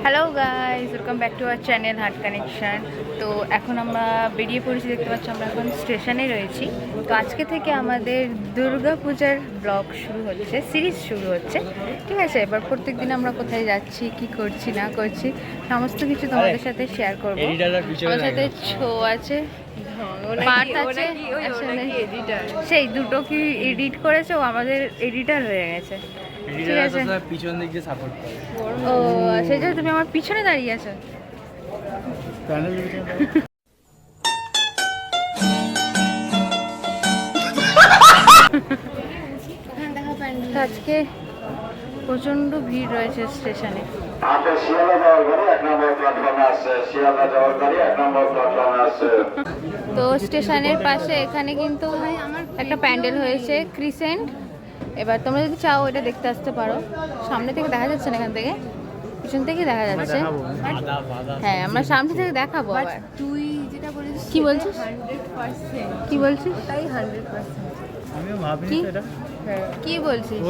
Hello guys, welcome back to our channel heart connection. তো এখন আমরা বেরিয়ে পড়েছি, দেখতে পাচ্ছি আমরা এখন স্টেশনে রয়েছি। তো আজকে থেকে আমাদের দুর্গা পূজার ব্লগ শুরু হচ্ছে, সিরিজ শুরু হচ্ছে, ঠিক আছে। এবার প্রত্যেক দিন আমরা কোথায় যাচ্ছি, কি করছি না করছি, সমস্ত কিছু তোমাদের সাথে শেয়ার করবো। আমার সাথে শো আছে, পার্ট আছে, সেই দুটো কি এডিট করেছে, ও আমাদের এডিটার হয়ে গেছে, ঠিক আছে। পিছন দিক দিয়ে সাপোর্ট করে। ও সেই জন্য তুমি আমার পিছনে দাঁড়িয়ে আছো। আজকে প্রচন্ড ভিড় রয়েছে স্টেশনে। তো স্টেশনের পাশে এখানে কিন্তু একটা প্যান্ডেল হয়েছে, ক্রিসেন্ট। এবার তোমরা যদি চাও এটা দেখতে আসতে পারো। সামনে থেকে দেখা যাচ্ছে না, এখান থেকে পিছন থেকে দেখা যাচ্ছে। হ্যাঁ, আমরা সামনে থেকে দেখাবো। আবার তুই যেটা বলেছিস কি বলছিস? 100% কি বলছিস? তাই 100%। আমিও ভাবিনি কি? তো এটা। কি বলছিস?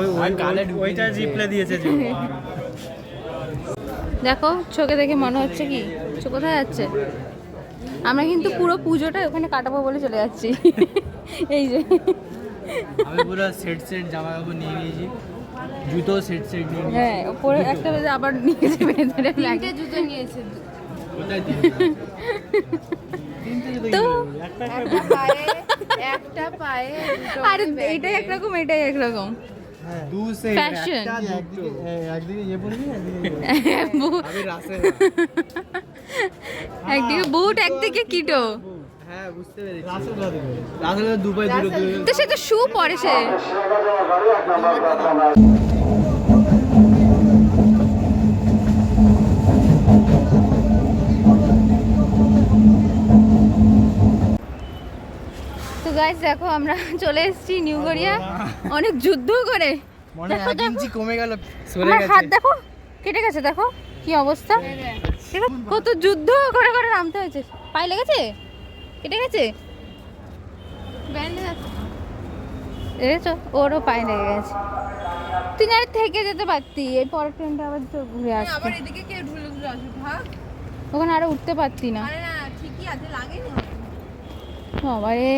ওইটা রিপ্লাই দিয়েছে যে দেখো চোখে দেখে মনে হচ্ছে কি চোখ কোথায় যাচ্ছে। আমরা কিন্তু পুরো পুজোটা ওখানে কাটাবো বলে চলে যাচ্ছি। এই যে আমি পুরো সেট জামা কাপড় নিয়ে নিয়েছি, জুতো সেট নিয়ে নিয়েছি। হ্যাঁ, ওপরে একটা বেজে আবার নিয়ে যাবে, ধরে লাগে। তিনটে জুতো নিয়েছে, কোথায় দিন তো একটা পায়ে দুটো আরে এটাই একরকম, এটাই একরকম দু সে Fashion. একদিকে ইয়ে পড়বি, আমি রাসে একদিকে বুট, একদিকে কিটো। হ্যাঁ বুঝতে পেরেছি। রাসে দুবাই দূরে তো সে তো শু পরে সে। তো গাইস দেখো আমরা চলে এসেছি নিউ গড়িয়া, অনেক যুদ্ধ করে। মনে দেখো, 1 ইঞ্চি কমে গেল, সরে আমার গেছে। হাত দেখো কেটে গেছে, দেখো কি অবস্থা। দেখো কত যুদ্ধ করে করে নামতে হয়েছে। পায়ে লেগেছে, কেটে গেছে, দেখেছো ওরও পায়ে লেগে গেছে। তুই না থেকে যেতে পারতি, এই পরের ট্রেনটা আবার তো ঘুরে আসছে। আবার এদিকে কে ঢুলে ঢুলে আসবে, ভাগ। ওখানে আরো উঠতে পারতি না। আরে না, ঠিকই আছে, লাগেনি। বাবারে,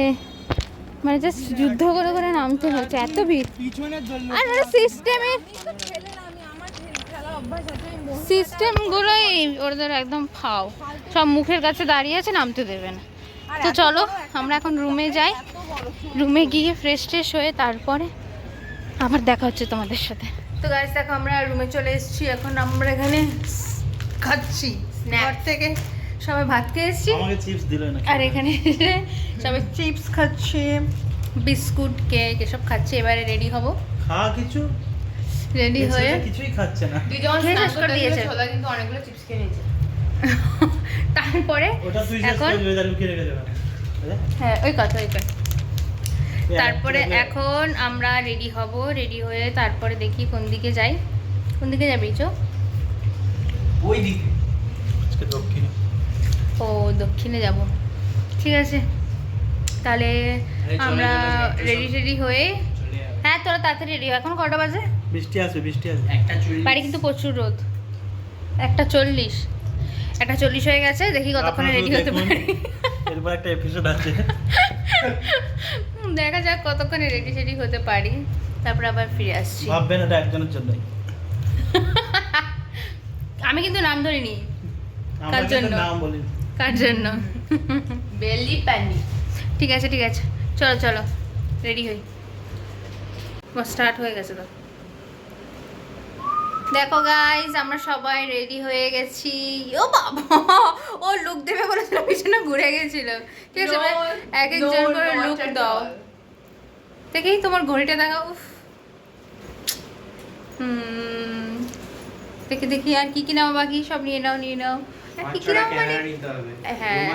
মানে জাস্ট যুদ্ধ করে করে নামতে হচ্ছে, এত ভিড়। পিছনের জন্য আর সিস্টেমের আমি তো ঠেলে না, আমার খেলার অভ্যাস আছে, আমি বসে সিস্টেমগুলোই ওদের একদম ফাও, সব মুখের কাছে দাঁড়িয়ে আছে, নামতে দেবে না। তো চলো আমরা এখন রুমে যাই, রুমে গিয়ে ফ্রেশ ট্রেশ হয়ে তারপরে আবার দেখা হচ্ছে তোমাদের সাথে। তো গাইস দেখো আমরা রুমে চলে এসেছি, এখন আমরা এখানে খাচ্ছি, ঘর থেকে সবাই ভাত খেয়ে এসেছি, আমাকে চিপস দিল না। আর এখানে সবাই চিপস খাচ্ছে, বিস্কুট, কেক এসব খাচ্ছে। এবারে রেডি হব, খাওয়া কিছু রেডি হয়ে কিছুই খাচ্ছে না। দুজন খেয়ে শেষ স্নান করে করতে দিয়েছে। গেলে ছোলা কিন্তু অনেকগুলো চিপস খেয়ে নিয়েছে। তারপরে ওটা তুই শেষ এখন করে দিবি, লুকিয়ে রেখে দেবে। হ্যাঁ ওই কথা। তারপরে এখন আমরা রেডি হব, রেডি হয়ে তারপরে দেখি কোন দিকে যাই। কোন দিকে যাবি চো? ওই দিকে আজকে দক্ষিণে। ও দক্ষিণে যাব, ঠিক আছে। তাহলে আমরা রেডি টেডি হয়ে, হ্যাঁ তোরা তাড়াতাড়ি রেডি হয়। এখন কটা বাজে? বৃষ্টি আসবে, বৃষ্টি আসবে। একটা চুরি বাড়ি কিন্তু প্রচুর রোদ। 1:40, 1:40 হয়ে গেছে, দেখি কতক্ষণে রেডি হতে পারি। এরপর একটা এপিসোড আছে, দেখা যাক কতক্ষণে রেডি টেডি হতে পারি, তারপর আবার ফিরে আসছি। ভাববেন এটা একজনের জন্যই। আমি কিন্তু নাম ধরিনি। আমার কার কিন্তু জন্য? নাম বলি। কার জন্য? বেলি প্যানি। ঠিক আছে ঠিক আছে, চলো চলো রেডি হই। স্টার্ট হয়ে গেছে তো। দেখো গাইজ আমরা সবাই রেডি হয়ে গেছি। ও বাবা, ও লুক দেবে বলেছিল, পিছনে ঘুরে গেছিল। ঠিক আছে, এবার এক একজন করে লুক দাও। দেখি তোমার ঘড়িটা দেখাও। উফ। দেখি দেখি আর কি কি নাও, বাকি সব নিয়ে নাও, নিয়ে নাও। আর কি কি নাও মানে, হ্যাঁ।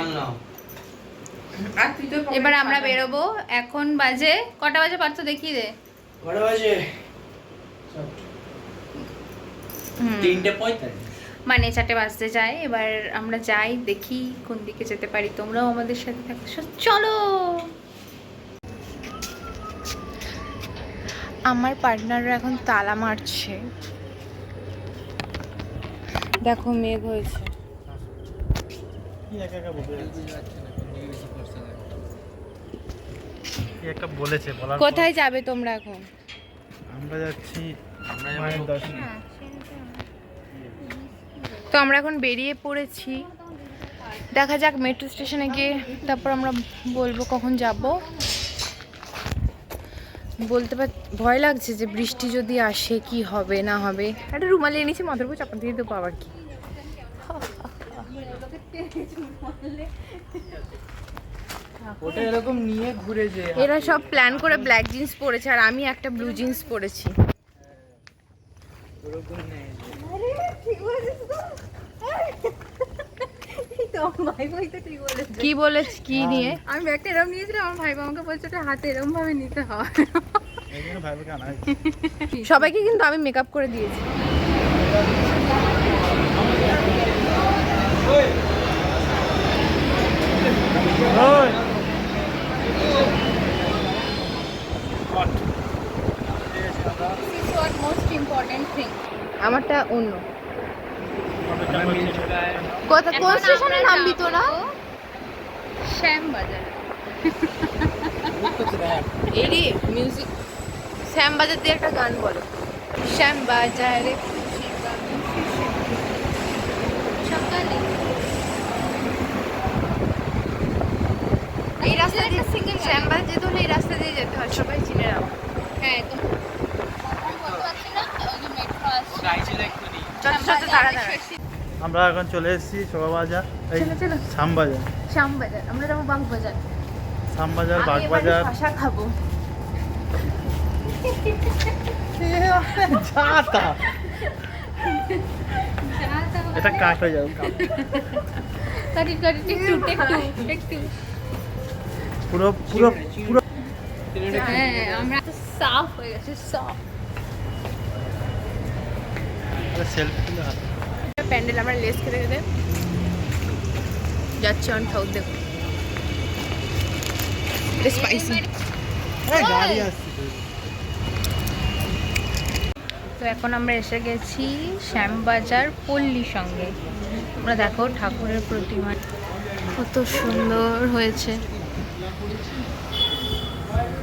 আর তুই তো এবার আমরা বেরোবো। এখন বাজে কটা বাজে পারছো দেখিয়ে দে। কটা বাজে? 3:45। মানে 4টে বাজতে যায়। এবার আমরা যাই, দেখি কোন দিকে যেতে পারি। তোমরাও আমাদের সাথে থাকো, চলো। আমার পার্টনাররা এখন তালা মারছে। দেখো মেঘ হয়েছে। কি একা একা বলতে যাচ্ছিস? যাচ্ছে না, কোন দিকে বেশি খরচা লাগে। কি একটা বলেছে বলার পর কোথায় যাবে তোমরা এখন? আমরা যাচ্ছি আমরা মায়ের যাবো দর্শনে। তো আমরা এখন বেরিয়ে পড়েছি, দেখা যাক মেট্রো স্টেশনে গিয়ে তারপর আমরা বলবো কখন যাব। বলতে ভয় লাগছে যে বৃষ্টি যদি আসে কি হবে না হবে। একটা রুমাল এনেছি, মাথার উপর চাপা দিয়ে দেবো আবার কি। ওটা এরকম নিয়ে ঘুরে যে এরা সব প্ল্যান করে ব্ল্যাক জিন্স পরেছে আর আমি একটা ব্লু জিন্স পরেছি। ওরকম নেই। কি বলেছ কি নিয়ে? আমি ব্যাগটা এরকম নিয়েছিলাম, আমার ভাই আমাকে বলছে ওটা হাতে এরকম ভাবে নিতে হয়। এই জন্য ভাই বোনকে আনা হয়েছে। সবাইকে কিন্তু আমি মেকআপ করে দিয়েছি। ওই! আমারটা অন্য। আমরা মিলছুকায় কোন স্টেশনে নামবি তোরা? শ্যামবাজার। এরি মিউজিক শ্যামবাজার দিয়ে একটা গান বলো। শ্যামবাজারে সকালে এই রাস্তা দিয়ে সিঙ্গেল শ্যামবাজার যেতে হলে এই রাস্তা দিয়ে যেতে হয়, সবাই চিনে নাও। হ্যাঁ একদম বলতে পারছি না, ওই যে মেট্রো আসছে। গাইছিল এক্ষুনি। চল চল তাড়াতাড়ি। আমরা এখন চলে এসেছি শোভাবাজার, এই চলো, চলো। শ্যামবাজার। শ্যামবাজার আমরা যাবো বাগবাজার। শ্যামবাজার, আমি এবারে বাগবাজার। শশা খাবো। যাতা এটা কাট হয়ে যাবে, কাটি একটু পুরো পুরো পুরো হ্যাঁ আমরা তো সাফ হয়ে গেছে, সাফ। সেলফি তুলে হাতে। প্যান্ডেল আমরা লেস খেতে খেতে যাচ্ছি অন ঠাউক দেখো। এটা স্পাইসি। গাড়ি আসছে তো। তো এখন আমরা এসে গেছি শ্যামবাজার পল্লী সঙ্গে। তোমরা দেখো ঠাকুরের প্রতিমা কত সুন্দর হয়েছে।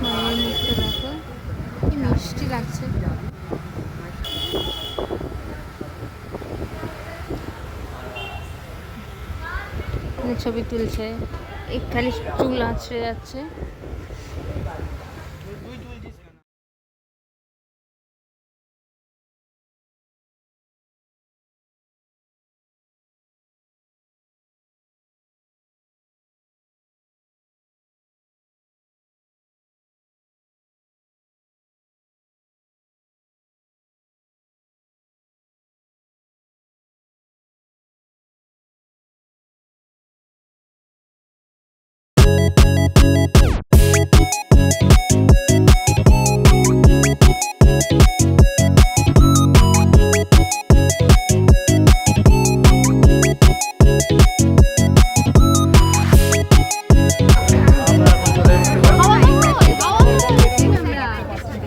মায়ের মুখটা দেখো কি মিষ্টি লাগছে। ছবি তুলছে, এই খালি চুল আঁচড়ে যাচ্ছে।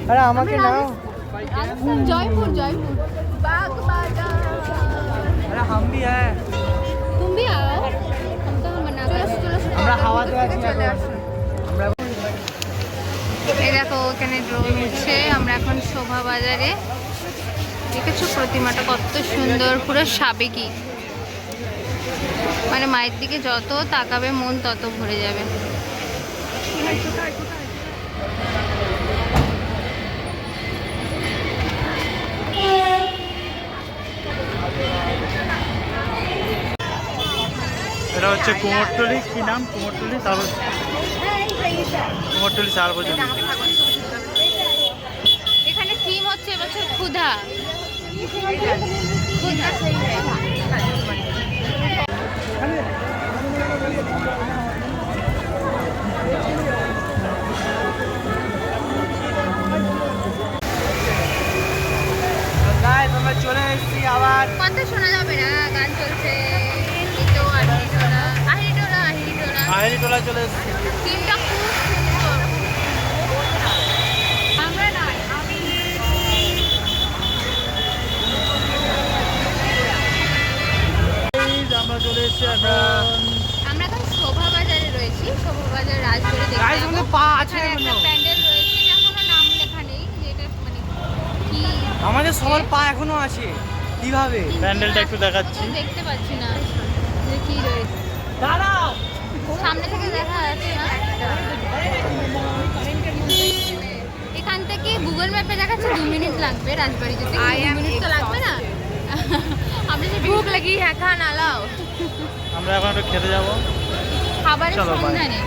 আরে আমাকে নাও। জয়পুর জয়পুর बागबाजार। अरे हम भी है। तुम भी आओ, हम तो हम बना कर আমরা হাওয়াতে আছি চলে এখন। আসুন। আমরা এই দেখো ওখানে ড্রোন উঠছে। আমরা এখন শোভা বাজারে। দেখেছো প্রতিমাটা কত সুন্দর, পুরো সাবেকি। মানে মায়ের দিকে যত তাকাবে মন তত ভরে যাবে। এটা হচ্ছে কুমোরটুলি, কি নাম? কুমোরটুলি, তারপর কুমোরটুলি সার্বজনীন। এখানে থিম হচ্ছে এবছর ক্ষুধা। ক্ষুধা। গাইস আমরা চলে এসেছি আবার। কথা শোনা যাবে না, গান চলছে। এই তো আহিরিটোলা, আহিরিটোলা, আহিরিটোলা। আহিরিটোলা চলে এসেছি। থিমটা খুব সুন্দর। আমরা নয়, আমি সবার পা এখনো আছে কিভাবে? প্যান্ডেলটা একটু দেখাচ্ছি। দেখতে পাচ্ছি না যে কি রয়েছে। সামনে থেকে দেখা যাচ্ছে না। এখান থেকে গুগল ম্যাপে দেখাচ্ছে 2 মিনিট লাগবে রাজবাড়ি যেতে। 2 মিনিট তো লাগবে না। আমরা যে ভুক লাগি হ্যাঁ খান আলাও। আমরা এখন একটু খেতে যাবো। খাবারের চলো, bye. সন্ধানে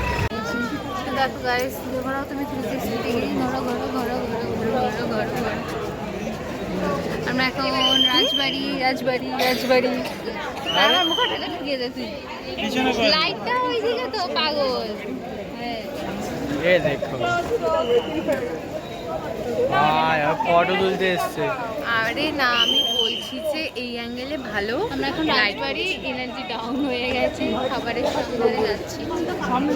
তো দেখো গাইস ঘোরাও তুমি 360 ডিগ্রি ঘোরো ঘোরো ঘোরো ঘোরো ঘোরো ঘোরো ঘোরো ঘোরো। আমরা এখন রাজবাড়ি রাজবাড়ি রাজবাড়ি। আমার মুখটা ঢেকে ঢুকিয়ে দে তুই। পিছনে করে। লাইটটা ওইদিকে তো পাগল। হ্যাঁ এ দেখো ফটো তুলতে এসছে। আরে না আমি বলছি যে এই অ্যাঙ্গেলে ভালো। আমরা এখন রাজবাড়ি এনার্জি ডাউন হয়ে গেছে, খাবারের সন্ধানে যাচ্ছি।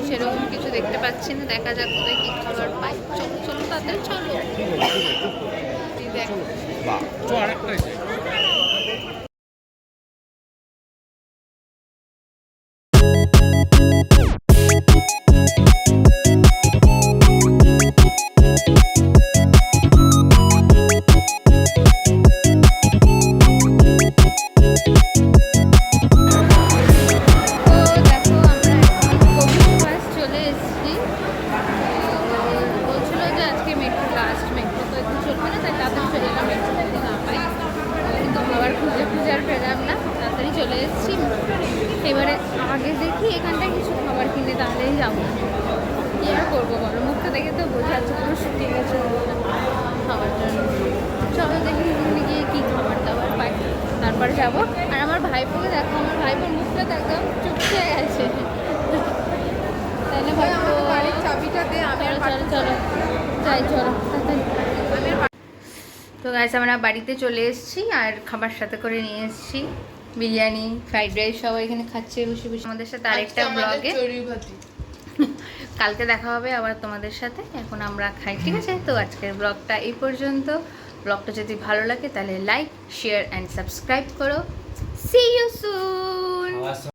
সেরকম কিছু দেখতে পাচ্ছি না, দেখা যাক কোথায় কি খাবার পাই। চলো চলো তাড়াতাড়ি চলো। এই দেখ তো দেখো আমরা কবিরবাস চলে এসেছি। বলছিল যে আজকে মেট্রো লাস্ট, মেট্রো তো একটু চলবে না, তাই তাড়াতাড়ি চলে এলাম। মেট্রো যদি না পাই কিন্তু খাবার খুঁজে খুঁজে আর পেলাম না, তাড়াতাড়ি চলে এসেছি। এবারে আগে দেখি এখানটায় কিছু খাবার কিনে তাহলেই যাবো। কি আর করবো বলো, মুখটা দেখে তো বোঝা যাচ্ছে পুরো শুকিয়ে গেছে খাবার জন্য। চলো দেখি এখানে গিয়ে কী খাবার দাবার পাই, তারপরে যাবো। আর আমার ভাইপোকে দেখো, আমার ভাইপোর মুখটা তো একদম চুপসে গেছে। তাহলে ভাইপো চাবিটা দে আমি চলো চলো চলো যাই, চলো তাড়াতাড়ি। তো গাইস আমরা বাড়িতে চলে এসেছি আর খাবার সাথে করে নিয়ে এসেছি বিরিয়ানি ফ্রাইড রাইস সবাই এখানে খাচ্ছে বসে বসে আমাদের সাথে আরেকটা ব্লগে। কালকে দেখা হবে আবার তোমাদের সাথে। এখন আমরা খাই, ঠিক আছে? তো আজকের ব্লগটা এই পর্যন্ত। ব্লগটা যদি ভালো লাগে তাহলে লাইক শেয়ার অ্যান্ড সাবস্ক্রাইব করো। See you soon.